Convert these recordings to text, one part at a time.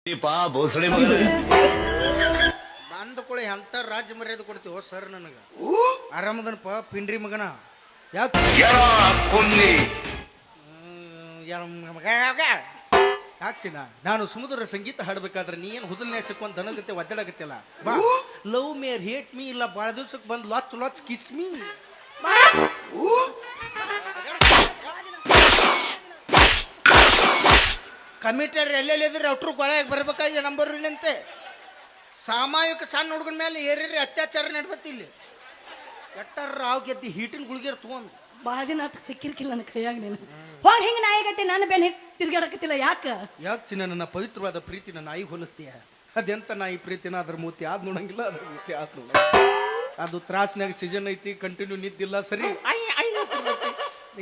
ಬಂದ ಎಂತ ರಾಜ್ಯ ಮರ್ಯಾದೆ ಕೊಡ್ತೀವೋ ಸರ್ ನನಗ ಆರಾಮದನಪ್ಪ ಪಿಂಡ್ರಿ ಮಗನ ಯಾಕೆ ಚಿನ್ನ ನಾನು ಸಮುದ್ರ ಸಂಗೀತ ಹಾಡ್ಬೇಕಾದ್ರೆ ನೀ ಏನು ಹುದಲ್ನೇ ಸಿಕ್ಕೊಂಡ್ ದನಗತ್ತೆ ಒದ್ದಾಡಗತ್ತಿಲ್ಲ ಬಾ ಲವ್ ಮೇರ್ ಹೇಟ್ ಮೀ ಇಲ್ಲ ಬಾಳ ದಿವ್ಸಕ್ಕೆ ಬಂದು ಲಾಚ್ ಕಿಸ್ ಮೀ ಕಮಿಟರ್ ಎಲ್ಲೆಲ್ಲಿದ್ರೆ ಅಟ್ರು ಕೊಳೆಯಾಗಿ ಬರ್ಬೇಕಾಗಿ ನಂಬರ್ ಅಂತೆ ಸಾಮಾಜಿಕ ಸಣ್ಣ ಹುಡುಗನ ಮೇಲೆ ಏರಿ ಅತ್ಯಾಚಾರ ನಡ್ಬತ್ತಿ ಇಲ್ಲಿ ಎಟ್ಟಾರ ರಾವ್ ಗೆದ್ದಿ ಹೀಟಿನ ಗುಳಿಗೆರ್ ತಗೊಂಡು ಬಹಳ ದಿನ ಸಿಕ್ಕಿರ್ಕಿಲ್ಲ ನನ್ನ ಕೈಯಾಗ ನೀನು ಹೋಗಿ ಹಿಂಗ ನಾಯಿಗತ್ತೆ ನಾನು ಬೆನ್ನ ತಿರ್ಗಾಡಕತ್ತಿಲ್ಲ ಯಾಕೆ ಚಿನ್ನ ನನ್ನ ಪವಿತ್ರವಾದ ಪ್ರೀತಿನ ನಾಯಿ ಹೋಲಿಸ್ತೀಯ ಅದೆಂತ ನಾಯಿ ಪ್ರೀತಿನ ಅದ್ರ ಮೂತಿ ಆದ್ ನೋಡಂಗಿಲ್ಲ ಅದ್ರ ಮೂತಿ ಆದ್ ನೋಡ ಅದು ತ್ರಾಸ್ನಾಗ ಸೀಸನ್ ಐತಿ ಕಂಟಿನ್ಯೂ ನಿದ್ದಿಲ್ಲ ಸರಿ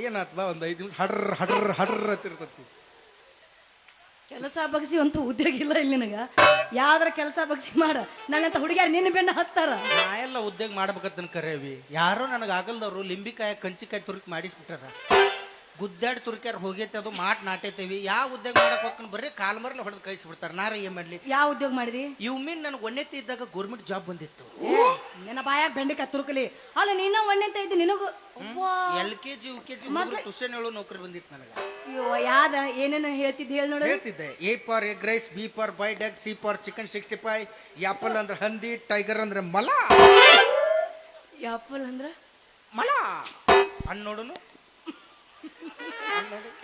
ಏನಾತ್ವಾ ಒಂದ್ 5 ನಿಮಿಷ ಹಡ್ರ ಹತ್ತಿರ್ತತಿ ಕೆಲಸ ಬಗ್ಸಿ ಅಂತೂ ಉದ್ಯೋಗ ಇಲ್ಲ ಇಲ್ಲಿ ನನಗ ಯಾವ್ದಾರ ಕೆಲಸ ಬಗ್ಸಿ ಮಾಡ ನನ್ನಂತ ಹುಡುಗಿಯಾರ ನಿನ್ನ ಬೆನ್ನ ಹತ್ತಾರ ನಾ ಎಲ್ಲ ಉದ್ಯೋಗ ಮಾಡ್ಬೇಕಂತ ಕರೇವಿ ಯಾರೋ ನನಗ ಆಗಲ್ದವ್ರು ಲಿಂಬಿಕಾಯಿ ಕಂಚಿಕಾಯಿ ತುರ್ಕಿ ಮಾಡಿಸ್ಬಿಟ್ಟಾರ ಗುದ್ದಾಡಿ ತುರ್ಕ್ಯಾರ ಹೋಗೈತೆ ಅದು ಮಾಟ್ ನಾಟೈತೇವಿ ಯಾವ ಉದ್ಯೋಗ ಮಾಡಕ್ ಹೋಗ್ಕೊಂಡು ಬರೀ ಕಾಲ್ಮರ್ಲಿ ಹೊಡೆದು ಕಳಿಸ್ಬಿಡ್ತಾರ ನಾರ ಏನ್ ಮಾಡ್ಲಿ ಯಾವ ಉದ್ಯೋಗ ಮಾಡಿದಿ ಇವ್ ಮೀನ್ ನನಗೆ ಒಣ್ಣೆತ್ತಿ ಇದ್ದಾಗ ಗೌರ್ಮೆಂಟ್ ಜಾಬ್ ಬಂದಿತ್ತು ನಿನ್ನ ಬಾಯಾಗ ಬೆಂಡಿಕಾಯಿ ತುರ್ಕಲಿ ಅಲ್ಲ ನೀನ ಒಣ್ಣೆಂತ ಇದ್ದು ನಿನಗೂ LKG UKG ಟ್ಯೂಷನ್ ಹೇಳೋ ನೌಕರಿ ಬಂದಿತ್ತು ನನಗ ಯಾವ್ದ ಏನೇನು ಹೇಳ್ತಿದ್ದೆ ಹೇಳಿ ನೋಡಿ ಹೇಳ್ತಿದ್ದೆ A for egg rice B for boiled egg C for chicken 65 apple ಅಂದ್ರೆ ಹಂದಿ ಟೈಗರ್ ಅಂದ್ರೆ ಮಲ ಆಪಲ್ ಅಂದ್ರ ಮಲ ಅನ್ನೋಡುನು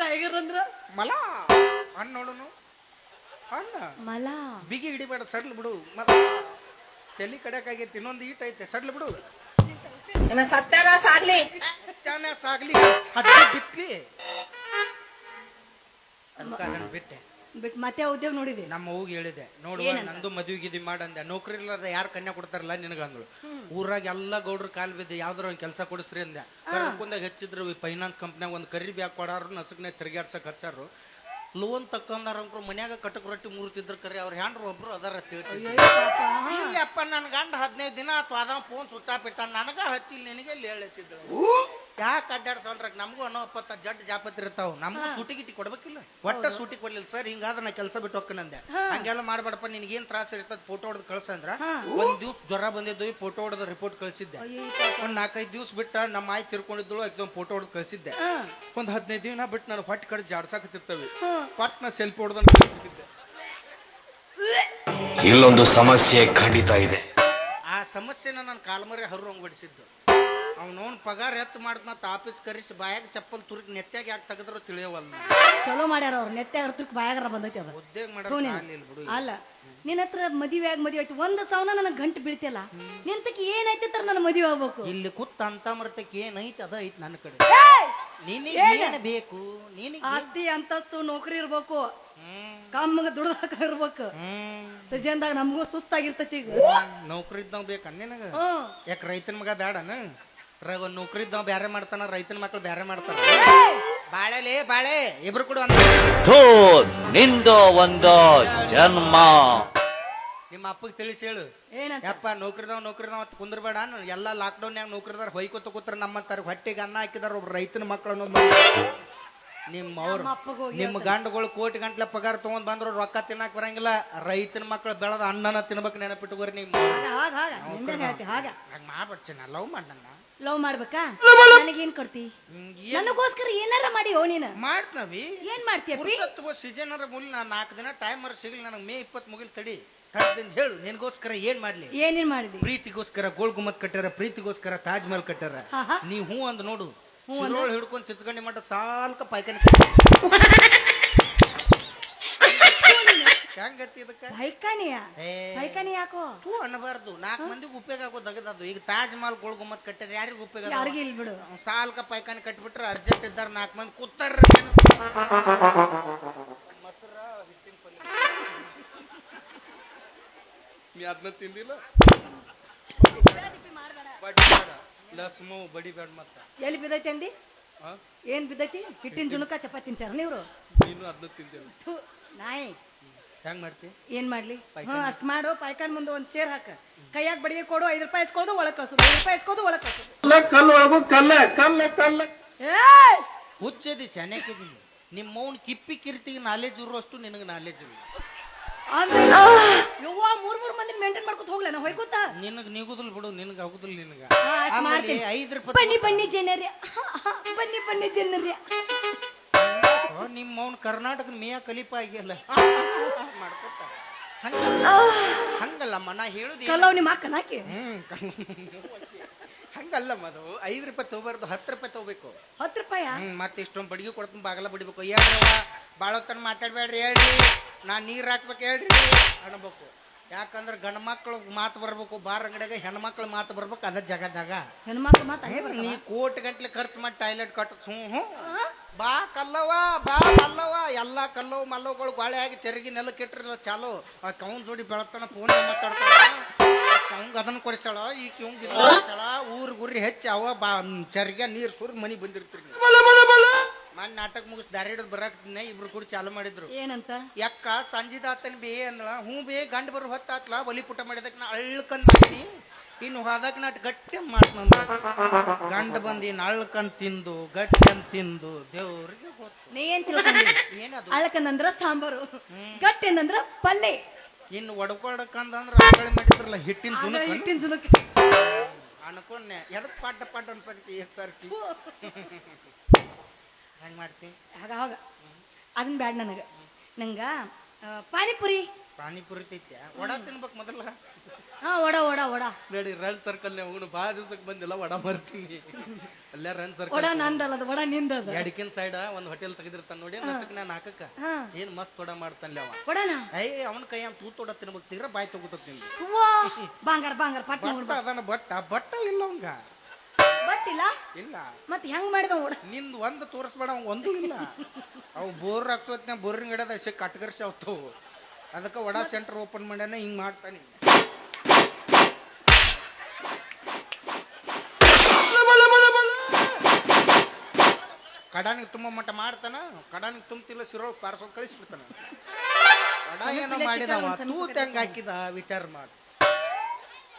ಟೈಗರ್ ಅಂದ್ರ ಮಲ ಅನ್ನೋಡುನು ಅಣ್ಣ ಮಲ ಬಿಗಿ ಹಿಡಿಬೇಡ ಸಡ್ಲ್ ಬಿಡು ತಲಿ ಕಡೆಕಾಗೈತಿ ಇನ್ನೊಂದು ಈಟ್ ಐತೆ ಸಡ್ಲ್ ಬಿಡು ಸತ್ಯಾಗ ಸಾಗ್ಲಿ ಸಾಗ್ಲಿ ಬಿತ್ಲಿ ಅದನ್ನ ಬಿಟ್ಟೆ ಬಿಟ್ ಮತ್ತೆ ಉದ್ಯೋಗ ನೋಡಿದೆ ನಮ್ಮ ಹೋಗಿ ಹೇಳಿದೆ ನೋಡುವ ನಂದು ಮದುವೆಗಿದಿ ಮಾಡಂದೆ ನೌಕರಿ ಇಲ್ಲಾರ್ದ ಯಾರು ಕನ್ಯಾ ಕೊಡ್ತಾರಲ್ಲ ನಿನಗ ಅಂದ್ರು ಊರಾಗ ಎಲ್ಲಾ ಗೌಡ್ರ ಕಾಲ್ ಬಿದ್ದೆ ಯಾವ್ದಾರ ಒಂದ್ ಕೆಲಸ ಕೊಡಿಸ್ರಿ ಅಂದೆ ಕರ್ಕೊಂಡಾಗ ಹೆಚ್ಚಿದ್ರು ಫೈನಾನ್ಸ್ ಕಂಪ್ನಿಯಾಗ ಒಂದ್ ಕರಿ ಬ್ಯಾಗ್ ಕೊಡಾರು ನಸಕ್ನೆ ತಿರ್ಗಾಡ್ಸಕ್ ಹಚ್ಚಾರು ಲೋನ್ ತಕ್ಕೊಂಡಾರಂಕ್ರು ಮನ್ಯಾಗ ಕಟಕ್ ರೊಟ್ಟಿ ಮೂರ್ತಿದ್ರ ಕರಿ ಅವ್ರ ಹ್ಯಾಂಡ್ರು ಒಬ್ರು ಅದಾರ ಅಪ್ಪ ನನ್ ಗಂಡ 15 ದಿನ ಅಥವಾ ಅದ ಫೋನ್ ಸ್ವಿಚ್ ಆಫ್ ಇಟ್ಟ ನನಗ ಹಚ್ಚಿಲ್ಲ ನಿನಗೆ ಹೇಳ್ತಿದ್ರು ಯಾಕೆ ಅಡ್ಡಾಡ್ಸಲ್ರ ನಮಗೂ ಅನ್ನೋ 20 ಜಡ್ ಜಾಪತ್ರಿ ಇರ್ತಾವ ನಮಗೂ ಸೂಟಿ ಗಿಟಿ ಕೊಡ್ಬೇಕಿಲ್ಲ ಒಟ್ಟ ಸೂಟಿ ಕೊಡ್ಲಿಲ್ಲ ಸರ್ ಹಿಂಗಾದ್ರೆ ನಾ ಕೆಲಸ ಬಿಟ್ಟು ಹೋಗ್ಕನಂದೆ ಹಂಗೆಲ್ಲ ಮಾಡ್ಬೇಡಪ್ಪ ನಿನ್ಗೇನ್ ತ್ರಾಸ ಇರ್ತದ ಫೋಟೋ ಹೊಡೆದ್ ಕಳ್ಸಂದ್ರ ಒಂದ್ ದಿವ್ಸ ಜ್ವರ ಬಂದಿದ್ದು ಫೋಟೋ ಹೊಡೆದ ರಿಪೋರ್ಟ್ ಕಳ್ಸಿದ್ದೆ ಒಂದ್ 4-5 ದಿವ್ಸ ಬಿಟ್ಟ ನಮ್ಮ ಆಯ್ ತಿರ್ಕೊಂಡಿದ್ರು ಎಕ್ದಮ್ ಫೋಟೋ ಹೊಡೆದ್ ಕಳ್ಸಿದ್ದೆ ಒಂದ್ 15 ದಿನ ಬಿಟ್ಟು ನಾನು ಹೊಟ್ಟೆ ಕಡೆ ಜಾಡ್ಸಾಕತ್ತಿರ್ತವೆ ಪಟ್ನ ಸೆಲ್ಫಿ ಹೊಡೆದ ಇಲ್ಲೊಂದು ಸಮಸ್ಯೆ ಖಂಡಿತ ಇದೆ ಆ ಸಮಸ್ಯೆನ ನಾನು ಕಾಲ್ಮರಿ ಹರ್ರಂಗ್ ಬಡಿಸಿದ್ದು ಅವ್ನವ್ನ ಪಗಾರ ಹೆಚ್ಚು ಮಾಡ್ತ ಆಫೀಸ್ ಕರೆಸಿ ಬಾಯಾಗ ಚಪ್ಪಲ್ ತುರ್ಕಿ ನೆತ್ತಾಗ ಯಾಕೆ ತೆಗೆದ್ರು ತಿಳಿಯವಲ್ಲ ಚಲೋ ಮಾಡ್ಯಾರ ಅವ್ರು ನೆತ್ತಾಗ ತುರ್ಕಿ ಬಾಯಾಗಾರ ಬಂದೈತಿ ಅದ ಉದ್ಯೋಗ ಮಾಡೋದು ಅಲ್ಲ ನಿನ್ನ ಹತ್ರ ಮದುವೆ ಮದುವೆ ಒಂದ್ ಸಾವನ ನನಗ್ ಗಂಟು ಬೀಳ್ತಿಲ್ಲ ನಿಂತಕ್ಕೆ ಏನೈತಿ ತರ ನನ್ನ ಮದುವೆ ಆಗ್ಬೇಕು ಇಲ್ಲಿ ಕೂತ್ ಅಂತ ಮರ್ತಕ್ಕೆ ಏನೈತಿ ಅದ ಐತಿ ನನ್ನ ಕಡೆ ಏನ್ ಬೇಕು ಆಸ್ತಿ ಅಂತಸ್ತು ನೌಕರಿ ಇರ್ಬೇಕು ಕಮ್ಮಗ ದುಡ್ದಾಕ ಇರ್ಬೇಕು ಸಜನ್ದಾಗ ನಮಗೂ ಸುಸ್ತಾಗಿರ್ತೈತಿ ಈಗ ನೌಕರಿ ಇದ್ದಾವ್ ಬೇಕ ನಿನಗ ಯಾಕ ರೈತನ ಮಗ ಬೇಡನ ನೌಕರಿ ಇದ್ದಾವ್ ಬ್ಯಾರೆ ಮಾಡ್ತಾನ ರೈತನ ಮಕ್ಳು ಬ್ಯಾರೆ ಮಾಡ್ತಾರ ಬಾಳೆಲೇ ಬಾಳೆ ಇಬ್ರು ಕೂಡ ನಿಂದು ಒಂದು ಜನ್ಮ ನಿಮ್ಮ ಅಪ್ಪಗೆ ತಿಳಿಸಿ ಹೇಳು ಏನಂತ ಯಪ್ಪ ನೌಕರಿದಾವ್ ಅಂತ ಕುಂದ್ರಬೇಡ ಎಲ್ಲಾ ಲಾಕ್ಡೌನ್ ನೌಕರಿದಾರ ಹೊಯ್ಕೋತ ಕೂತ್ರ ನಮ್ಮಂತಾರ ಹೊಟ್ಟೆಗೆ ಅನ್ನ ಹಾಕಿದಾರ ಒಬ್ರು ರೈತನ ಮಕ್ಕಳನ್ನು ನಿಮ್ಮ ಗಂಡುಗಳು ಕೋಟಿ ಗಂಟ್ಲೆ ಪಗಾರ ತಗೊಂಡ್ ಬಂದ್ರು ರೊಕ್ಕ ತಿನ್ನಕ್ ಬರಂಗಿಲ್ಲ ರೈತನ ಮಕ್ಕಳು ಬೆಳೆದ ಅನ್ನನ ತಿನ್ಬೇಕು ನೆನಪಿಟ್ಟುಗೋರಿ ನಿಮ್ ಮಾಡ್ಬಿಡ್ತೀನಿ ಲವ್ ಮಾಡಣ್ಣ ಲವ್ ಮಾಡ್ಬೇಕಾ ನನಗೇನ್ ಕೊಡ್ತಿ ನನಗೋಸ್ಕರ ಏನಾರ ಮಾಡಿ ನೀನ ಮಾಡ್ತೀವಿ ಏನ್ ಮಾಡ್ತೀಯ ಸೀಸನ್ ಮುಲ್ 4 ದಿನ ಟೈಮ್ ಸಿಗ್ಲಿ ನನಗೆ ಮೇ 20 ಮುಗಿಲ್ ತಡಿ ಹೇಳು ನಿನ್ಗೋಸ್ಕರ ಏನ್ ಮಾಡ್ಲಿ ಏನೇನ್ ಮಾಡಿದಿ ಪ್ರೀತಿಗೋಸ್ಕರ ಗೋಲ್ ಗುಮ್ಮತ್ ಕಟ್ಟಾರ ಪ್ರೀತಿಗೋಸ್ಕರ ತಾಜ್ ಮಹಲ್ ಕಟ್ಟಾರ ನೀವ್ ಹೂ ಅಂದ್ ನೋಡು ಹಿಡ್ಕೊಂಡ್ ಚಿತ್ಕಂಡಿ ಮಟ್ಟ ಸಾಲ್ಕ ಪಾಯ್ಕಾನಿ ಹೆಂಗತಿ ಇದಕ್ಕ ಪೈಕಾನಿ ಯಾಕೋ ಹೂ ಅನ್ನಬಾರ್ದು 4 ಮಂದಿಗೆ ಉಪಯೋಗ ಆಗೋ ದಗದದು ಈಗ ತಾಜ್ ಮಹಲ್ ಗೋಲ್ ಗುಮ್ಮತ್ ಕಟ್ಟಾರ ಯಾರಿಗ ಉಪಯೋಗ ಯಾರಿಗೆ ಇಲ್ ಬಿಡು ಸಾಲ್ಕ ಪಾಯ್ಕಾನಿ ಕಟ್ಬಿಟ್ರೆ ಅರ್ಜೆಂಟ್ ಇದ್ದಾರ 4 ಮಂದಿ ಕೂತಾರ ಮೊಸರ ಹಿಟ್ಟಿನ ಪಲ್ಯ ನೀ ಅದನ್ನ ತಿಂದಿಲ್ಲ ಲಸ್ಮು ಬಡಿ ಬೇಡ ಮತ್ತ ಎಲ್ಲಿ ಬಿದ್ದೈತಿ ಅಂದಿ ಏನ್ ಬಿದ್ದೈತಿ ಹಿಟ್ಟಿನ ಜುಣಕ ಚಪಾತಿ ತಿನ್ಸಾರ ನೀವ್ರು ನೀನು ಅದನ್ನ ತಿಂದಿಲ್ಲ ನಾಯಿ ಹೆಂಗ್ ಮಾಡ್ತಿ ಏನ್ ಮಾಡ್ಲಿ ಅಷ್ಟ್ ಮಾಡು ಪಾಯ್ಕಾನ್ ಮುಂದೆ ಒಂದ್ ಚೇರ್ ಹಾಕ ಕೈಯಾಗ ಬಡಿಗೆ ಕೊಡು 5 ರೂಪಾಯಿ ಇಸ್ಕೊದು ಒಳಗ್ ಕಳ್ಸೋದು 5 ರೂಪಾಯಿ ಇಸ್ಕೊದು ಒಳಗ್ ಕಳ್ಸೋದು ಹುಚ್ಚದಿ ಚೆನ್ನಾಗಿದ್ದೀನಿ ನಿಮ್ಮ ಮೌನ್ ಕಿಪ್ಪಿ ಕಿರ್ತಿಗೆ ನಾಲೆಜ್ ಇರುವಷ್ಟು ನಿನಗೆ ನಾಲೆಜ್ ಇಲ್ಲ ಯವ್ವ ಮೂರ್ ಮಂದಿ ಮೇಂಟೈನ್ ಮಾಡ್ಕೊತ ಹೋಗ್ಲೇನ ಹೊಯ್ಕೋತ ನಿನಗ್ ನಿಗುದಿಲ್ ಬಿಡು, ನಿನಗ್ ಆಗುದಿಲ್ಲ ನಿನಗ. ಮಾಡ್ತೀನಿ. 5 ರೂಪಾಯಿ ಬನ್ನಿ ಜನರೇ, ಬನ್ನಿ ಜನರೇ. ನಿಮ್ಮ ಅವ್ನ ಕರ್ನಾಟಕದ ಮೇಯ ಕಲಿಪ ಆಗಿಲ್ಲ ಮಾಡ್ಕೊತ ಹಂಗಲ್ಲಮ್ಮ ನಾ ಹೇಳುದು ಕಲ್ಲವ್ ನಿಮ್ಮ ಅಕ್ಕನಾಕಿ. ಹಂಗಲ್ಲಮ್ಮ, ಅದು 5 ರೂಪಾಯಿ ತಗೋಬಾರ್ದು, 10 ರೂಪಾಯಿ ತಗೋಬೇಕು. 10 ರೂಪಾಯ? ಮತ್ತೆ ಇಷ್ಟೊಂದು ಬಡಿಗೆ ಕೊಡ್ತೀನಿ, ಬಾಗಲ ಬಡಿಬೇಕು. ಹೇಳ್ರವ ಬಾಳತನ ಮಾತಾಡ್ಬೇಡ್ರಿ, ಹೇಳ್ರಿ ನಾ ನೀರ್ ಹಾಕ್ಬೇಕು ಹೇಳ್ರಿ ಅನ್ಬೇಕು. ಯಾಕಂದ್ರೆ ಗಂಡ ಮಕ್ಳು ಮಾತು ಬರ್ಬೇಕು, ಬಾರ್ ಅಂಗಡಿಯಾಗ ಹೆಣ್ಮಕ್ಳು ಮಾತು ಬರ್ಬೇಕು. ಅದ ಜಾಗ ಹೆಣ್ಮಕ್ಳು ಮಾತು ನೀ ಕೋಟಿ ಗಂಟ್ಲೆ ಖರ್ಚು ಮಾಡಿ ಟಾಯ್ಲೆಟ್ ಕಟ್ಟ ಬಾ ಕಲ್ಲವ ಬಾ ಮಲ್ಲವ ಎಲ್ಲಾ ಕಲ್ಲವ್ ಮಲ್ಲವ್ಗಳು ಗಾಳಿ ಆಗಿ ಚರಗಿ ನೆಲಕ್ಕೆ ಇಟ್ರಲ್ಲ ಚಾಲು. ಕೌನ್ ಜೋಡಿ ಬೆಳತನ ಫೋನ್ ಮಾತಾಡ್ತಾಳ, ಅವಂಗ ಅದನ್ನ ಕೊಡಿಸ್ತಾಳ, ಈಗ ಇವಂಗ ಕೊಡಿಸ್ತಾಳ. ಊರಿ ಹೆಚ್ಚಿ ಅವ ಬಾ ಚರಗ ನೀರ್ ಸುರ್ ಮನಿ ಬಂದಿರ್ತೀರಿ. ಮನ್ ನಾಟಕ ಮುಗಿಸ್ ದಾರಿ ಹಿಡಿದು ಬರಾಕ್ತಿನ ಇಬ್ರು ಕೂಡ ಚಾಲು ಮಾಡಿದ್ರು. ಏನಂತ? ಯಾಕ ಸಂಜಿದಾತನ್ ಬೇ ಅಂದಳ. ಹ್ಞೂ ಬೇ ಗಂಡ ಬರು ಹೊತ್ತಾತ್ಲ ಬಲಿ ಪುಟ ಮಾಡಿದಕ್ ನಾ ಅಳ್ಕಂದ್ ಮಾಡಿನಿ, ಇನ್ನು ಹೋದಾಗ ನಾಟ್ ಗಟ್ಟಿ ಮಾಡ್ತಂದ. ಗಂಡ ಬಂದಿನ ಅಳ್ಕಂದ್ ತಿಂದು ಗಟ್ಟಿ ತಿಂದು ದೇವ್ರಿಗೆ ಗೊತ್ತು. ನೀ ಏನ್ ತಿಳ್ಕೊಂಡಿ? ಏನದು ಅಳ್ಕಂದಂದ್ರ ಸಾಂಬಾರು, ಗಟ್ಟಿಂದಂದ್ರ ಪಲ್ಲೆ. ಇನ್ನು ಒಡ್ಕೊಡಕಂದ್ರ ಆಕಳೆ ಮಾಡಿದ್ರಲ್ಲ ಹಿಟ್ಟಿನ ಜುನುಕ್ ಅನ್ಕೊಂಡೆ. ಎದಕ್ ಪಾಟ ಅನ್ಸಕ್ತಿ ಸರ್ತಿ ಹೆಂಗ್ ಮಾಡ್ತೀನಿ ಆಗ ಅದನ್ ಬ್ಯಾಡ ನಂಗ ಪಾನಿಪುರಿ ತೈತ್ಯ ವಡ ತಿನ್ಬೇಕು ಮೊದಲ. ವಡ ನೋಡಿ ರನ್ ಸರ್ಕಲ್ ಹೋಗೋಣ, ಭಾಳ ದಿವ್ಸಕ್ಕೆ ಬಂದಿಲ್ಲ ವಡ ಮಾಡ್ತೀನಿ. ಅಲ್ಲೇ ರನ್ ಸರ್ಕಲ್ ವಡ ನಂದಲ್ಲ, ಅದು ವಡ ನಿಂದದ. ಎಡಕಿನ ಸೈಡ್ ಒಂದ್ ಹೋಟೆಲ್ ತೆಗೆದಿರ್ತಾನ ನೋಡಿ, ನಸಕ್ ನಾನು ಹಾಕಕ್ಕ ಏನ್ ಮಸ್ತ್ ವಡ ಮಾಡ್ತಾನಲ್ಲ ಅವ. ವಡನ ಅವನ ಕೈ ಅಂತ ತೂತ್ ವಡ ತಿನ್ಬೇಕು, ತೀರ ಬಾಯ್ ತಗೋತೀನಿ. ಬಾಂಗಾರ ಪಟ್ಟ ಅದನ್ನ ಬಟ್ಟ ಇಲ್ಲ ಅವಂಗ, ಬಟ್ಟಿಲ್ಲ ಇಲ್ಲ. ಮತ್ ಹೆಂಗ್ ಮಾಡಿದ ವಡ? ನಿಂದ್ ಒಂದ್ ತೋರಿಸ್ಬೇಡ, ಅವ್ ಒಂದು ಇಲ್ಲ. ಅವು ಬೋರ್ ಹಾಕ್ಸೋತ್ನ ಬೋರಿನ ಗಿಡದ ಕಟ್ಗರ್ಸಿ ಅವತ್ತವು. ಅದಕ್ಕ ವಡ ಸೆಂಟರ್ ಓಪನ್ ಮಾಡ್ಯಾನ, ಹಿಂಗ್ ಮಾಡ್ತಾನೆ. ಕಡಾನಿಗೆ ತುಂಬ ಮಟ್ಟ ಮಾಡ್ತಾನ, ಕಡಾನಿಗೆ ತುಂಬ್ತಿಲ್ಲ ಸಿರೋಳ್ ಪಾರ್ಸೋದ್ ಕಳಿಸ್ಬಿಡ್ತಾನ. ವಡ ಏನೋ ಮಾಡಿದವ ತೂತ್ ಹೆಂಗ್ ಹಾಕಿದ ವಿಚಾರ ಮಾಡಿ.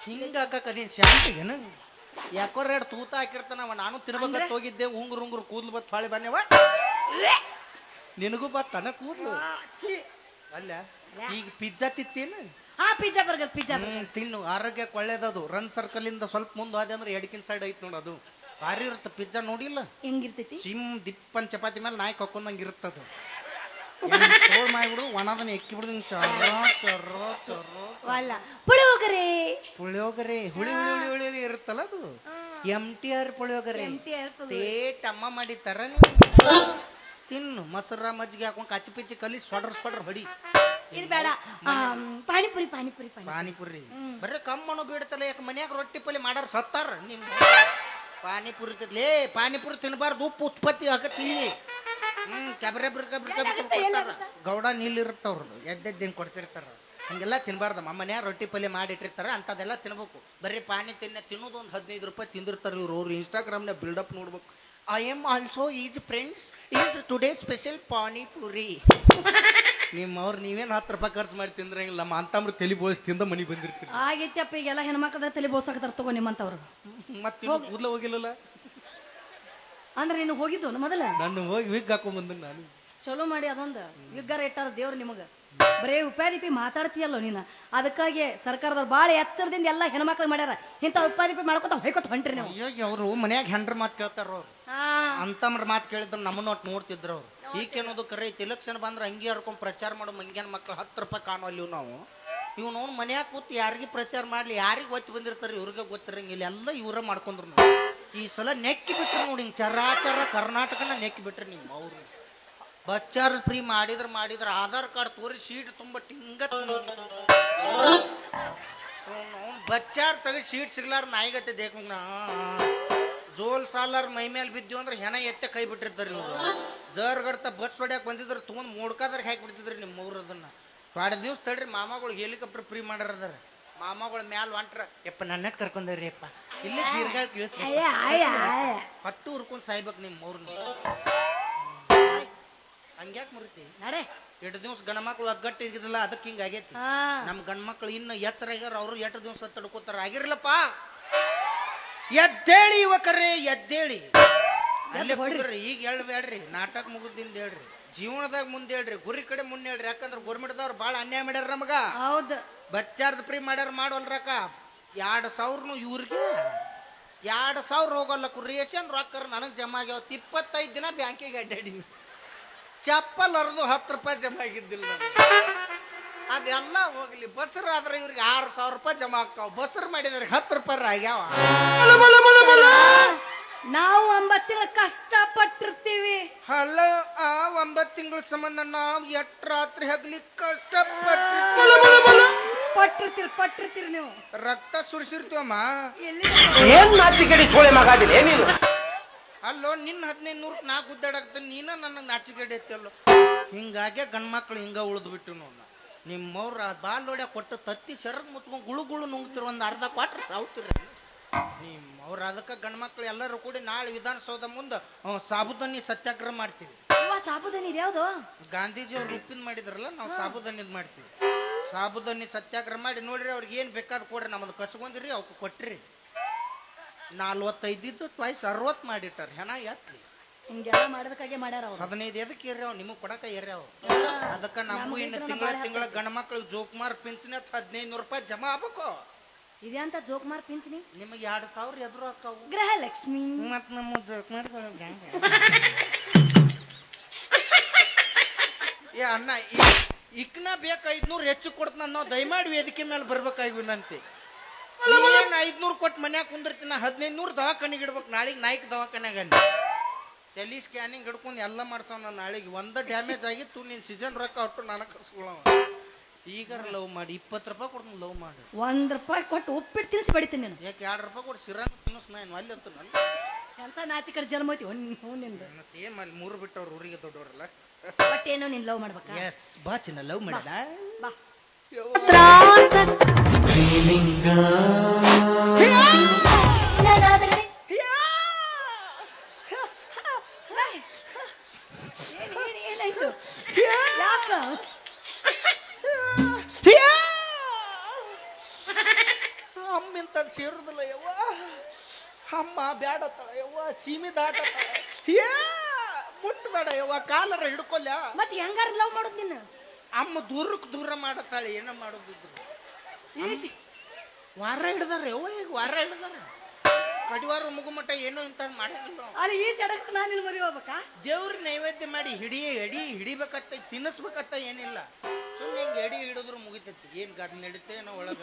ಹಿಂಗ ಹಾಕಕ್ ಅದೇನ್ ಶಾಂತಿಗೇನು? ಯಾಕೋ 2 ತೂತ ಹಾಕಿರ್ತಾನವ. ನಾನು ತಿನ್ಬೇಕಂತ ಹೋಗಿದ್ದೆ, ಉಂಗುರು ಕೂದ್ಲು ಬತ್ ಬಾಳೆ ಬನ್ಯವ. ನಿನಗೂ ಬತ್ತಾನ ಕೂದ್ಲು ಅಲ್ಲ. ಈಗ ಪಿಜ್ಜಾ ತಿತ್ತೇನು? ಪಿಜ್ಜಾ ಬರ್ಗರ್ ತಿನ್ನು, ಆರೋಗ್ಯಕ್ಕೆ ಒಳ್ಳೇದದು. ರನ್ ಸರ್ಕಲ್ ಇಂದ ಸ್ವಲ್ಪ ಮುಂದೆ ಹೋದೆ ಅಂದ್ರೆ ಎಡಕಿನ ಸೈಡ್ ಐತ್ ನೋಡ, ಅದು ಭಾರಿ ಇರುತ್ತೆ ಪಿಜ್ಜಾ. ನೋಡಿಲ್ಲ ಹೆಂಗಿರ್ತೈತಿ? ಸಿಮ್ ದಿಪ್ಪನ್ ಚಪಾತಿ ಮೇಲೆ ನಾಯಿ ಕಕ್ಕೊಂಡಂಗ ಇರುತ್ತದು. ತೋಳ್ ಮಾಡ್ಬಿಡು, ಒಣದನ್ನ ಎಕ್ಕಿ ಬಿಡುದು. ಪುಳಿಯೋಗರೆ ಹುಳಿ ಇರುತ್ತಲ್ಲ ಅದು. MTR ಪುಳಿಯೋಗರೆ ತೇಟ್ ಅಮ್ಮ ಮಾಡಿತಾರ. ತಿನ್ನು, ಮೊಸರ ಮಜ್ಜಿಗೆ ಹಾಕೊಂಡ್ ಕಚ್ಚಿ ಪಿಚ್ಚಿ ಕಲಿ ಸೊಡ್ರ ಹೊಡಿ. ಇದು ಬೇಡ. ಪಾನಿಪುರಿ ಬರ್ರೆ ಕಮ್ಮನು ಬಿಡ್ತಲ್ಲ. ಯಾಕೆ ಮನ್ಯಾಗ ರೊಟ್ಟಿ ಪಲ್ಲೆ ಮಾಡಾರ ಸತ್ತಾರ. ನಿಮ್ ಪಾನಿಪುರಿ ತಿನ್ಲೇ, ಪಾನಿಪುರಿ ತಿನ್ಬಾರ್ದು, ಉಪ್ಪು ಉತ್ಪತ್ತಿ ಆಗತ್ತಿ. ಕ್ಯಾಬ್ರೆ ಗೌಡ ನೀಲ್ಲಿರುತ್ತವ್ರದ್ದು ಎದ್ದೇನ್ ಕೊಡ್ತಿರ್ತಾರ. ಹಂಗೆಲ್ಲ ತಿನ್ಬಾರ್ದಮ್ಮ. ಮನ್ಯಾಗ ರೊಟ್ಟಿ ಪಲ್ಯ ಮಾಡಿಟ್ಟಿರ್ತಾರ, ಅಂತದೆಲ್ಲ ತಿನ್ಬೇಕು. ಬರೀ ಪಾನಿ ತಿನ್ನೋದು ಒಂದು 15 ರೂಪಾಯಿ ತಿಂದಿರ್ತಾರ ಇವ್ರು. ಇನ್ಸ್ಟಾಗ್ರಾಮ್ನ ಬಿಲ್ಡಪ್ ನೋಡ್ಬೇಕು. I am also is friends is today special panipuri. ನಿಮ್ಮವ್ರು ನೀವೇನ್ 10 ರೂಪಾಯಿ ಖರ್ಚು ಮಾಡಿ ತಿಂದ್ರಂಗಿಲ್ಲ. ನಮ್ಮ ಅಂತಮ್ರ ತಲೆ ಬೋಳಿಸಿ ತಿಂದ ಮನಿ ಬಂದಿರ್ತೀರಿ. ಆಗೈತಿಯಪ್ಪ, ಈಗೆಲ್ಲ ಹೆಣ್ಮಕ್ಳದ ತಲೆ ಬೋಳ್ಸಾಕತ್ತಾರ ತಗೋ ನಿಮ್ಮಂತವ್ರು. ಮತ್ತೆ ಕೂದ್ಲ ಹೋಗಿಲ್ಲಲ್ಲ ಅಂದ್ರೆ ನೀನು ಹೋಗಿದ್ದು ಮೊದಲ? ನಾನು ಹೋಗಿ ವಿಗ್ ಹಾಕೊಂಡ್ ಬಂದ. ನಾನು ಚಲೋ ಮಾಡಿ ಅದೊಂದು ವಿಗ್ಗಾರ ಇಟ್ಟಾರ ದೇವ್ರು ನಿಮಗ. ಬರೇ ಉಪಾಧಿಪಿ ಮಾತಾಡ್ತೀಯಲ್ಲೋ ನೀನು. ಅದಕ್ಕಾಗಿ ಸರ್ಕಾರದವ್ರು ಬಾಳ ಎತ್ತರದಿಂದ ಎಲ್ಲಾ ಹೆಣ್ಮಕ್ಳು ಮಾಡ್ಯಾರ. ಇಂಥ ಉಪಾಧಿಪಿ ಮಾಡ್ಕೊತ ಹೊಯ್ಕೊತ ಹೊಂಟ್ರಿ ನೀವು. ಅಯ್ಯೋ, ಅವ್ರು ಮನ್ಯಾಗ ಹೆಂಡ್ರ ಮಾತು ಕೇಳ್ತಾರ. ಅವ್ರು ಅಂತಮ್ರ ಮಾತು ಕೇಳಿದ್ರು ನಮ್ಮನ್ನ ಒಟ್ಟು ನೋಡ್ತಿದ್ರು ಅವ್ರು. ಈಗೇನೋದು ಕರೆ ಐತಿ, ಎಲೆಕ್ಷನ್ ಬಂದ್ರೆ ಅಂಗಿ ಹರ್ಕೊಂಡ್ ಪ್ರಚಾರ ಮಾಡೋ ಮಂಗ್ಯಾನ ಮಕ್ಳು 10 ರೂಪಾಯಿ ಕಾಣುವಲ್ಲಿ ನಾವು. ಇವ್ ನೋಡ್ ಮನ್ಯಾಗ ಕೂತ್ ಯಾರಿಗೆ ಪ್ರಚಾರ ಮಾಡ್ಲಿ, ಯಾರಿಗೆ ಒತ್ತಿ ಬಂದಿರ್ತಾರ ಇವ್ರಿಗೆ ಗೊತ್ತಿರಂಗಿಲ್ಲ. ಎಲ್ಲ ಇವ್ರ ಮಾಡ್ಕೊಂಡ್ರು. ಈ ಸಲ ನೆಕ್ಕಿ ಬಿಟ್ರು ನೋಡಿ, ಚರಾಚರ ಕರ್ನಾಟಕನ ನೆಕ್ಕಿ ಬಿಟ್ರಿ ನೀವು. ಅವ್ರು ಬಚ್ಚಾರ ಫ್ರೀ ಮಾಡಿದ್ರ ಆಧಾರ್ ಕಾರ್ಡ್ ತೋರಿ ಶೀಟ್ ತುಂಬ ಟಿಂಗ ಬಚ್ಚಾರ್ ತೆಗಿ ಶೀಟ್ ಸಿಗ್ಲಾರ ನಾಯಿಗತ್ತೆ ದೇಖಂಗ ಜೋಲ್ ಸಾಲಾರ ಮೈ ಮೇಲೆ ಬಿದ್ದು ಅಂದ್ರೆ ಹೆಣ ಎತ್ತೆ ಕೈ ಬಿಟ್ಟಿರ್ತಾರ ಇವ್ರು. ಜರ್ಗಡ್ತ ಬಸ್ ಹೊಡ್ಯಾಕ್ ಬಂದಿದ್ರು ತಗೊಂಡ್ ಮೂಡ್ಕಾದ್ರ ಹಾಕಿ ಬಿಡ್ತಿದ್ರಿ ನಿಮ್ಮ ಊರು. ಅದನ್ನ 2 ದಿವ್ಸ ತಡ್ರಿ, ಮಾಮಾಗಳು ಹೆಲಿಕಾಪ್ಟರ್ ಫ್ರೀ ಮಾಡ್ಯಾರ. ಮಾಮಾಗಳ ಮ್ಯಾಲ ಹೊಂಟ್ರ, ಯಪ್ಪ ನನ್ನ ಕರ್ಕೊಂಡ್ರಿ ಅಪ್ಪ, ಇಲ್ಲೇ ಜೀರ್ಗಾಳ್ ಕೇಳಿಸ್ ಹಟ್ಟು ಹುರ್ಕೊಂಡ್ ಸಾಯ್ಬೇಕು ನಿಮ್ಮ ಊರ್ನ. ಹಂಗ್ಯಾಕ್ ಮುರಿತಿ ನಡೆ. 2 ದಿವ್ಸ ಗಂಡ್ಮಕ್ಳು ಅಗ್ಗಟ್ಟು ಇದ್ದಿಲ್ಲ, ಅದಕ್ಕೆ ಹಿಂಗ ಆಗೈತಿ. ನಮ್ ಗಂಡ್ಮಕ್ಳು ಇನ್ನು ಎತ್ತರ ಆಗ್ಯಾರ, ಅವ್ರು 2 ದಿವ್ಸ ತಡ್ಕೋತಾರ. ಆಗಿರ್ಲಪ್ಪ, ಎದ್ದೇಳಿ ಯುವಕರೇ ಎದ್ದೇಳಿ. ಅಲ್ಲೇ ಕೊಡ್ರಿ, ಈಗ ಹೇಳ್ಬೇಡ್ರಿ, ನಾಟಕ ಮುಗಿದಿಂದ ಹೇಳ್ರಿ. ಜೀವನದಾಗ ಮುಂದೆ ಹೇಳ್ರಿ, ಗುರಿ ಕಡೆ ಮುಂದೆ ಹೇಳ್ರಿ. ಯಾಕಂದ್ರೆ ಗೌರ್ಮೆಂಟ್ದವ್ರು ಭಾಳ ಅನ್ಯಾಯ ಮಾಡ್ಯಾರ ನಮಗ. ಹೌದು. ಬಸ್ ಚಾರ್ಜ್ ಫ್ರೀ ಮಾಡ್ಯಾರ ಮಾಡೋಲ್ರಕ್ಕ. 2,000 ಇವ್ರಿಗೆ 2,000 ಹೋಗಲ್ಲಕ್ಕು. ರೇಷನ್ ರೊಕ್ಕ ನನಗೆ ಜಮಾ ಆಗ್ಯಾವ. 25 ದಿನ ಬ್ಯಾಂಕಿಗೆ ಅಡ್ಡಾಡಿ ಚಪ್ಪಲ್ ಹರಿದು 10 ರೂಪಾಯಿ ಜಮಾ ಆಗಿದ್ದಿಲ್ಲ. ಅದೆಲ್ಲ ಹೋಗ್ಲಿ. ಬಸ್ರಾದ್ರೆ ಇವ್ರಿಗೆ 6,000 ರೂಪಾಯಿ ಜಮಾ ಆಗ್ತಾವ. ಬಸ್ರು ಮಾಡಿದ್ರೆ 10 ರೂಪಾಯಿ ಆಗ್ಯಾವ. ನಾವು 9 ತಿಂಗಳು ಕಷ್ಟಪಟ್ಟಿರ್ತೀವಿ. ಅಲ್ಲ, ಆ 9 ತಿಂಗಳ ಸಂಬಂಧ ನಾವು ಎಷ್ಟ್ ರಾತ್ರಿ ಹಗ್ಲಿ ಕಷ್ಟಪಟ್ಟಿರ್ತೀವಿ ನೀವು. ರಕ್ತ ಸುರಿಸಿರ್ತೀವಮ್ಮ. ಏನ್ ನಾಚಿಕೆಡಿ ಸೋಳೆ ಮಗಾದಿಲ್ಲ ನೀನು. ಅಲ್ಲೋ, ನಿನ್ನ 1500 ನಾ ಗುದ್ದಾಡಕ್ತೀನಿ, ನೀನ ನನ್ನ ನಾಚಿಕೆಡಿ ಐತಲ್ಲೋ. ಹಿಂಗಾಗೆ ಗಂಡ್ಮಕ್ಳು ಹಿಂಗ ಉಳಿದು ಬಿಟ್ಟು ನೋಡ. ನಿಮ್ಮವ್ರ ಬಾಲ್ ಹೊಡ್ಯ ಕೊಟ್ಟು ತತ್ತಿ ಶರದ್ ಮುಚ್ಕೊಂಡು ಗುಳು ನುಂಗ್ತಿರ. ಒಂದು ಅರ್ಧ ಕ್ವಾಟ್ರ್ ಸಾವ್ತಿರಿ ನಿಮ್ಮವ್ರ. ಅದಕ್ಕೆ ಗಂಡ್ಮಕ್ಳು ಎಲ್ಲರೂ ಕೂಡಿ ನಾಳೆ ವಿಧಾನಸೌಧ ಮುಂದೆ ಸಾಬುದಾನಿ ಸತ್ಯಾಗ್ರಹ ಮಾಡ್ತೀವಿ. ಸಾಬುದಾನಿ ಯಾವ್ದು? ಗಾಂಧೀಜಿ ಅವ್ರು ಉಪ್ಪಿನ ಮಾಡಿದ್ರಲ್ಲ, ನಾವು ಸಾಬುದಾನಿದ್ ಮಾಡ್ತೀವಿ. ಸಾಬುದಾನಿ ಸತ್ಯಾಗ್ರಹ ಮಾಡಿ ನೋಡ್ರಿ. ಅವ್ರಿಗೆ ಏನ್ ಬೇಕಾದ್ ಕೊಡ್ರಿ, ನಮ್ಮದು ಕಸ್ಕೊಂಡ್ರಿ ಅವಕ್ಕೆ ಕೊಟ್ರಿ. 45 ಇದ್ದು ಟ್ವೈಸ್ 60 ಮಾಡಿಟ್ಟಾರ. ಹೆಣ ಎತ್ಲಿ ಹಿಂಗೆಲ್ಲ ಮಾಡೋದಕ್ಕಾಗೆ ಮಾಡ್ಯಾರ ಅವ್ರು. 15 ಎದಕ್ಕೆ ಏರ್ಯಾವ ನಿಮಗ್ ಕೊಡಕ ಏರ್ಯಾವ. ಅದಕ್ಕ ನಮಗೂ ಇನ್ನು ತಿಂಗಳ ಗಂಡ ಮಕ್ಳಿಗೆ ಜೋಕುಮಾರ್ ಪಿಂಚಣಿ 1,500 ರೂಪಾಯಿ ಜಮಾ ಆಗ್ಬೇಕು. ಇದ್ಯಾಂತ ಜೋಕುಮಾರ್ ಪಿಂಚಣಿ? ನಿಮಗೆ 2,000 ಎದುರು ಹಾಕಾವು. ಗೃಹಲಕ್ಷ್ಮಿ ಮತ್ ನಮ್ಮ ಜೋಕುಮಾರ್ ಏ ಅಣ್ಣ, ಇಕ್ನ ಬೇಕು 500 ಹೆಚ್ಚು ಕೊಡ್ತಾನ. ನಾವು ದಯಮಾಡಿ ವೇದಿಕೆ ಮೇಲೆ ಬರ್ಬೇಕಾಗಿವನಂತೆ. 500 ಕೊಟ್ಟು ಮನ್ಯಾಗ ಕುಂದಿರ್ತೀನಿ. 1500 ದವಾಖಾನಿಗೆ ಇಡ್ಬೇಕು. ನಾಳೆಗೆ ನಾಯ್ಕ ದವಾಖಾನ್ಯಾಗ ತಲಿ ಸ್ಕ್ಯಾನಿಂಗ್ ಹಿಡ್ಕೊಂಡು ಎಲ್ಲ ಮಾಡ್ಸವ. ನಾಳೆಗೆ ಒಂದ ಡ್ಯಾಮೇಜ್ ಆಗಿತ್ತು. ನೀನ್ ಸೀಸನ್ ರೊಕ್ಕ ಒಟ್ಟು ನನಗೆ ಕರ್ಸ್ಕೊಳವ. ಈಗ ಲವ್ ಮಾಡಿ 20 ರೂಪಾಯಿ ಕೊಡ್ತೀನಿ. ಲವ್ ಮಾಡಿ 1 ರೂಪಾಯಿ ಕೊಟ್ಟು ಉಪ್ಪಿಟ್ಟು ತಿನ್ಸಿ ಬಡಿತೀನಿ ನೀನು. ಯಾಕೆ 2 ರೂಪಾಯಿ ಕೊಟ್ಟು ಸಿರಾಂಗ್ ತಿನ್ನಿಸ್. ನಾನು ಅಲ್ಲಿ ಅಂತ ಎಂತ ನಾಚಿ ಕಡೆ ಜನ್ಮ ಐತಿ ನಿಂದು. ಏನ್ ಮಾಡಿ 3 ಬಿಟ್ಟವ್ರು ಊರಿಗೆ ದೊಡ್ಡವ್ರಲ್ಲ. ಬಟ್ ಏನೋ ನೀನ್ ಲವ್ ಮಾಡ್ಬೇಕಾ? ಎಸ್, ಬಾ ಚಿನ್ನ ಲವ್ ಮಾಡಿದ. ಬಾ. ಏನಾಯ್ತು? ಯಾಕ ಅಮ್ಮಿಂತ ಸೇರುದಿಲ್ಲ ಯವ್ವ. ಅಮ್ಮ ಬ್ಯಾಡತ್ತಾಳ ಯವ್ವ. ಸೀಮಿ ದಾಟತ್ತಾಳ. ಮುಟ್ಟಬೇಡ ಯವ್ವ. ಕಾಲರ ಹಿಡ್ಕೊಲ್ಲ. ಮತ್ ಹೆಂಗಾರ ಲವ್ ಮಾಡೋದ್ ನಿನ್ನ? ಅಮ್ಮ ದೂರ ಮಾಡತ್ತಾಳೆ. ಏನೋ ಮಾಡೋದಿದ್ರು ವಾರ ಹಿಡ್ದಾರ ಯವ್ವ. ಈಗ ವಾರ ಹಿಡ್ದಾರ. ಕಡಿವಾರ ಮುಗುಮಟ್ಟ ಏನೋ ಇಂತ ಮಾಡಂಗಿಲ್ಲ. ಅಲ್ಲಿ ಈ ಸಡಕ್ ನಾನು ನಿನ್ನ ಮದುವೆ ಹೋಗ್ಬೇಕಾ? ದೇವ್ರ ನೈವೇದ್ಯ ಮಾಡಿ ಹಿಡಿಬೇಕತ್ತ, ತಿನ್ನಿಸ್ಬೇಕತ್ತ ಏನಿಲ್ಲ. ಸುಮ್ಮನೆ ಹಿಂಗೆ ಎಡಿ ಹಿಡಿದ್ರು ಮುಗಿತೈತಿ. ಏನ್ ಗದ್ ನಡೀತೆ ಏನೋ ಒಳಗ.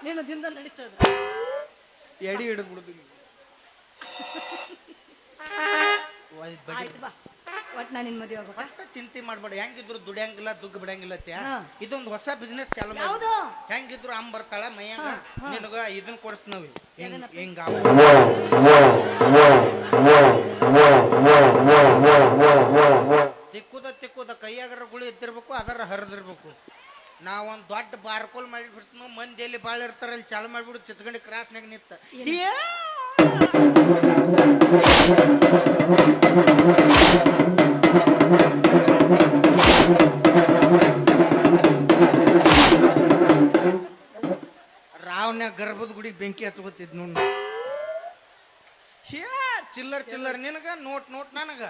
ನೀನು ದಿನದಲ್ಲಿ ನಡೀತದ ಎಡಿ ಹಿಡಿದ್ಬಿಡುದು. ಆಯ್ತು ಬಾ. ಒಟ್ ನಾನು ನಿನ್ ಮದುವೆ ಹೋಗ್ಬೇಕಾ? ಚಿಂತೆ ಮಾಡ್ಬೇಡ. ಹೆಂಗಿದ್ರು ದುಡಿಯಂಗಿಲ್ಲ, ದುಗ್ಗ ಬಿಡಂಗಿಲ್ಲ. ಇದೊಂದು ಹೊಸ ಬಿಸ್ನೆಸ್ ಚಾಲು ಯಾವ್ದು? ಹೆಂಗಿದ್ರು ಅಮ್ಮ ಬರ್ತಾಳ ಮೈಯಂಗ. ನಿನಗ ಇದನ್ನ ಕೊಡಿಸ್ತೀವಿ. ಹಿಂಗ ತಿಕ್ಕುದ ಕೈಯಾಗರ ಗುಳಿ ಎದ್ದಿರ್ಬೇಕು, ಅದರ ಹರಿದಿರ್ಬೇಕು. ನಾವೊಂದ್ ದೊಡ್ಡ ಬಾರ್ಕೋಲ್ ಮಾಡಿ ಬಿಡ್ತೀವಿ. ಮಂದಿ ಎಲ್ಲಿ ಬಾಳ ಇರ್ತಾರ ಅಲ್ಲಿ ಚಾಲು ಮಾಡ್ಬಿಡು. ಚಿತ್ಗಂಡಿ ಕ್ರಾಸ್ನಾಗ ನಿಂತ ರಾವ್ನ್ಯಾಗ ಗರ್ಭದ ಗುಡಿ ಬೆಂಕಿ ಹಚ್ಕೋತಿದ್ ನೋಡ್. ಚಿಲ್ಲರ್ ನಿನಗ, ನೋಟ್ ನನಗ.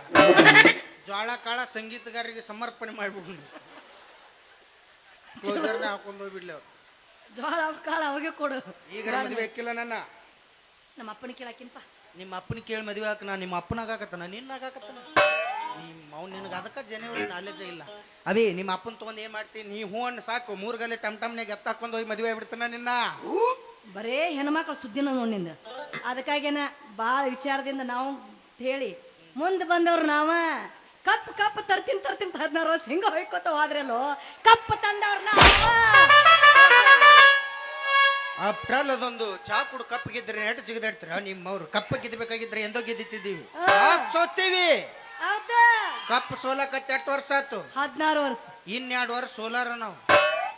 ಜ್ವಾಳ ಕಾಳ ಸಂಗೀತಗಾರರಿಗೆ ಸಮರ್ಪಣೆ ಮಾಡ್ಬಿಡು. ಹಾಕೊಂಡ್ ಹೋಗ್ಬಿಡ್ಲಿ ಅವ್ರು. ಜೋಳ ಕಾಳ ಅವಾಗೆ ಕೊಡು. ಈಗ ಮದ್ವೆ ಹಾಕಿಲ್ಲ ನನ್ನ. ನಮ್ಮ ಅಪ್ಪನ ಕೇಳಾಕಿನ್ಪ. ನಿಮ್ಮ ಅಪ್ಪನ ಕೇಳಿ ಮದ್ವೆ ಹಾಕ. ನಾ ನಿಮ್ಮ ಅಪ್ಪನಾಗಕತ್ತಾನ, ನಿನ್ನಾಗಕತ್ತಾನ. ಅವ್ನು ನಿನಗೆ ಅದಕ್ಕ ಜನವರಿ ನಾಲೆಜ್ ಇಲ್ಲ. ಅದೇ ನಿಮ್ಮ ಅಪ್ಪನ ತಗೊಂಡ್ ಏನ್ ಮಾಡ್ತೀನಿ? ನೀ ಹೂ ಅಣ್ಣ ಸಾಕು. 3 ಗಲ್ಲಿ ಟಮ್ಟಮ್ನಾಗ ಎತ್ತಾಕೊಂಡ್ ಹೋಗಿ ಮದ್ವೆ ಆಗ್ಬಿಡ್ತಾನ ನಿನ್ನ. ಬರೇ ಹೆಣ್ಮಕ್ಳ ಸುದ್ದಿನ ನೋಡಿಂದ. ಅದಕ್ಕಾಗೇನ ಬಾಳ ವಿಚಾರದಿಂದ ನಾವು ಹೇಳಿ ಮುಂದೆ ಬಂದವ್ರು ನಾವ. ಕಪ್ ತರ್ತೀನಿ 16 ವರ್ಷ ಹಿಂಗ ಹೊಯ್ಕೋತ ಹೋದ್ರಲ್ಲೋ. ಕಪ್ ತಂದವ್ರ ನಾವ. ಅಪ್ಟಲ್ ಅದೊಂದು ಚಾ ಕುಡು ಕಪ್ ಗೆದ್ರೆ ನೆಟ್ ಜಿಗದಾಡ್ತೀರ. ನಿಮ್ಮವ್ರು ಕಪ್ಪ ಗೆದ್ದಬೇಕಾಗಿದ್ರೆ ಎಂದೋ ಗೆದ್ದಿದ್ದೀವಿ. ಸೋತೀವಿ. ಹೌದಾ? ಕಪ್ ಸೋಲಕತ್ತೆ 8 ವರ್ಷ ಆಯ್ತು. 16 ವರ್ಷ. 2 ವರ್ಷ ಸೋಲಾರ ನಾವು.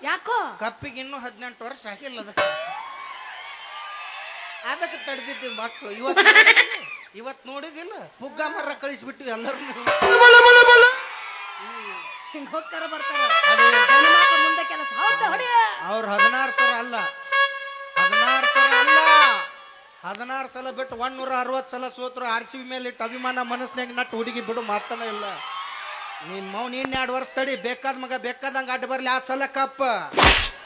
ಯಾಕೋ? ಕಪ್ಪಿಗೆ ಇನ್ನೂ 18 ವರ್ಷ ಆಗಿಲ್ಲ. ಅದಕ್ಕೆ ತಡೆದಿದ್ದೀವಿ ಮಕ್ಕಳು. ಇವತ್ತು ನೋಡಿದಿಲ್ಲ, ಪುಗ್ಗ ಮರ ಕಳಿಸ್ಬಿಟ್ಟಿವಿ ಎಲ್ಲರೂ. ಹಿಂಗ ಹೋಗ್ತಾರ ಬರ್ತಾರ ಮುಂದೆ ಕೆಲಸ. ಅವ್ರು 16 ಸಲ ಅಲ್ಲ, 16 ಸಲ ಬಿಟ್ಟು 160 ಸಲ ಸೋತ್ರು. RCB ಮೇಲೆ ಇಟ್ಟು ಅಭಿಮಾನ ಮನಸ್ಸಿನಾಗ ನಟ್ಟು ಹುಡುಗಿ ಬಿಡು ಮಾತನ ಇಲ್ಲ. ನಿಮ್ಮ ಮೌನ್ ಇನ್ 2 ವರ್ಷ ತಡಿ, ಬೇಕಾದ ಮಗ ಬೇಕಾದಂಗ ಅಡ್ಡ ಬರ್ಲಿ, ಆ ಸಲ ಕಪ್ಪ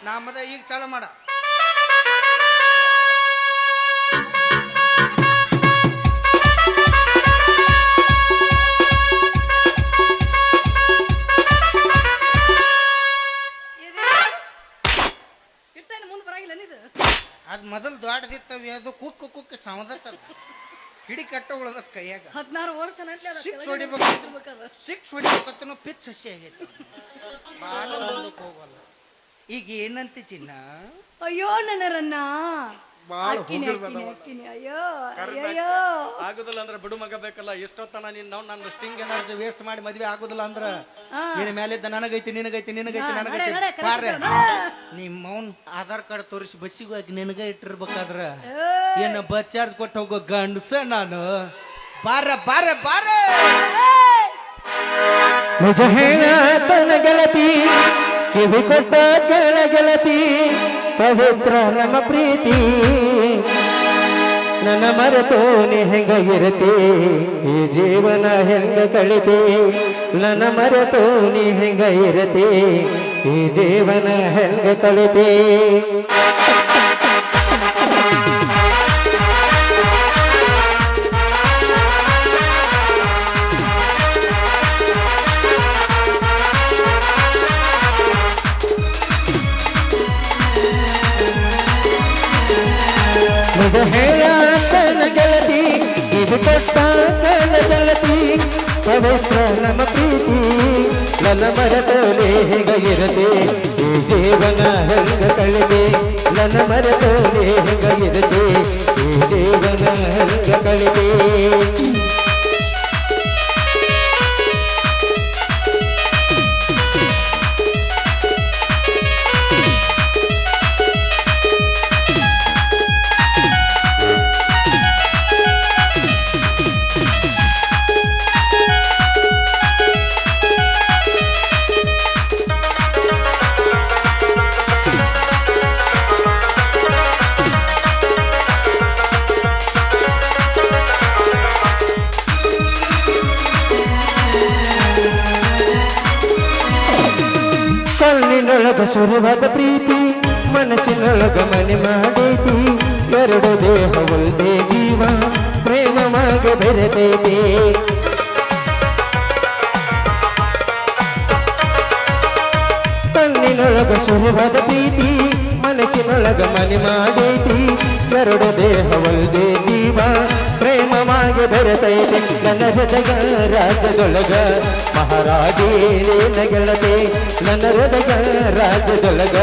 ನಮ್ಮದ ಈಗ ಚಾಲ ಮಾಡ. ಮುಂದೆ ಬರಾಗಿಲ್ಲ ಇದು ಅದ್ ಮೊದಲು ದೊಡ್ಡದಿತ್ತವಿ, ಅದು ಕುಕ್ ಕುಕ್ ಸಮದತ್ತದ ಹಿಡಿ ಕಟ್ಟ ಉಳದತ್ ಕೈಯಾಗ. 16 ವರ್ಷ ಸಿಕ್ಸ್ ಹೊಡಿಬೇಕಂತ ಪಿಚ್ ಹಸಿ ಆಗೈತಿ, ಬಾಳ ಮುಂದಕ್ಕೆ ಹೋಗಲ್ಲ. ಈಗ ಏನಂತ ಚಿನ್ನ? ಅಯ್ಯೋ ನನ್ನರನ್ನ ಬಾಳ ಅಯ್ಯೋ ಅಯ್ಯೋ ಆಗುದಿಲ್ಲ ಅಂದ್ರ ಬಿಡು ಮಗ ಬೇಕಲ್ಲ. ಎಷ್ಟೊತ್ತನ ನನ್ನ ಸ್ಟಿಂಗ್ ಎನರ್ಜಿ ವೇಸ್ಟ್ ಮಾಡಿ ಮದ್ವೆ ಆಗುದಿಲ್ಲ ಅಂದ್ರ ನಿನ್ನ ಮೇಲಿದ್ದ ನನಗೈತಿ ನಿನಗೈತಿ ನಿನಗೈತಿ ನನಗೈತಿ. ನಿಮ್ಮ ಮೌನ್ ಆಧಾರ್ ಕಾರ್ಡ್ ತೋರಿಸಿ ಬಸ್ಸಿಗೆ ಹೋಗಿ ನಿನಗ ಇಟ್ಟಿರ್ಬೇಕಾದ್ರ ಏನ ಬಸ್ ಚಾರ್ಜ್ ಕೊಟ್ಟು ಹೋಗೋ ಗಂಡಸ ನಾನು. ಬಾರ ಬಾರ ಬಾರ ನಿಜ ಹೇಳ ತನ ಗೆಳತಿ, ಕಿವಿ ಕೊಟ್ಟ ಕೆಳ ಗೆಳತಿ, ಪವಿತ್ರ ನಮ್ಮ ಪ್ರೀತಿ. ನನ್ನ ಮರೆತು ನೀ ಹೆಂಗ ಇರತಿ, ಈ ಜೀವನ ಹೆಂಗ ಕಳಿತಿ. ನನ್ನ ಮರೆತು ನೀ ಹೆಂಗ ಇರತಿ, ಈ ಜೀವನ ಹೆಂಗ ಕಳಿತಿ. ನಿಜ ಹೇಳ ತನ ಗೆಳತಿ, ಇದು ಕೊಟ್ಟ ಕಲ ಗೆಳತಿ, ಪವಿತ್ರ ನಮ್ಮ ಪ್ರೀತಿ. ನನ್ನ ಮರೆತೋಲೆ ಹೆಂಗ ಇರತೆ, ಈ ಜೀವನ ಹೆಂಗ ಕಳಿತೆ. ನನ್ನ ಮರೆತೋಲೆ ಹೆಂಗ ಇರತೆ, ಈ ಜೀವನ ಹೆಂಗ ಕಳಿತೆ. ಕಣ್ಣಿನೊಳಗ ಸುರವಾದ ಪ್ರೀತಿ, ಮನಸ್ಸಿನೊಳಗ ಮನೆ ಮಾಡೈತಿ. ಎರಡು ದೇಹ ಒಂದೇ ಜೀವ, ಪ್ರೇಮವಾಗ ಬೆರೆತೈತಿ. ಕಣ್ಣಿನೊಳಗ ಸುರವಾದ ಪ್ರೀತಿ, ಮನಸ್ಸಿನೊಳಗ ಮನೆ ಮಾಡೈತಿ. ಎರಡು ದೇಹ ಒಂದೇ ಜೀವ, ಪ್ರೇಮವಾಗಿ ಬೆರೆತೈತೆ. ನನ್ನ ಹೃದಯ ರಾಜ್ಯದೊಳಗ ಮಹಾರಾಜೇ ನೀನ ಗೆಳತಿ. ನನ್ನ ಹೃದಯ ರಾಜ್ಯದೊಳಗ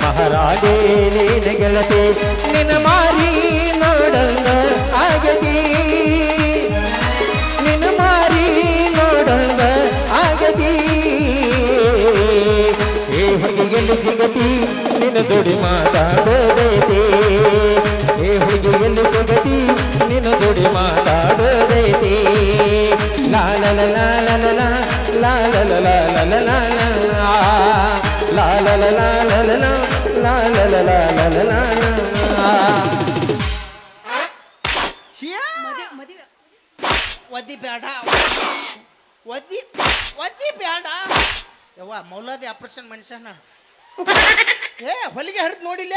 ಮಹಾರಾಜೇ ನೀನ ಗೆಳತಿ. ನಿನ್ನ ಮಾರಿ ನೋಡಂಗ ಆಗತಿ, ನಿನ್ನ ಮಾರಿ ನೋಡಂಗ ಆಗತಿ. ಏ ಹುಡುಗಿಯಲ್ಲಿ ಸಿಗತಿ, ನಿನ್ನ ದುಡಿ ಮಾತಾಡೋದೈತಿ. ಏ ಹುಡುಗಿಯಲ್ಲಿ ಸಿಗತಿ, ನಿನ್ನ ದುಡಿ ಮಾತಾಡೋದೈತಿ. ಲಾಲಲ ಲಾಲಲ ಲಾಲಲ ಲಾಲಲ ಲಾಲಲ ಲಾಲಲ ಲಾಲಲ ಲಾಲಲ. ಮದುವೆ ಒದ್ದಿ ಬೇಡ, ಒದ್ದಿ ಒದ್ದಿ ಬೇಡ ಯವ್ವ. ಮೌಲಾದಿ ಆಪರೇಷನ್ ಮನುಷ್ಯನ ಏ ಹೊಲಿಗೆ ಹರಿದ್ ನೋಡಿಲ್ಲ.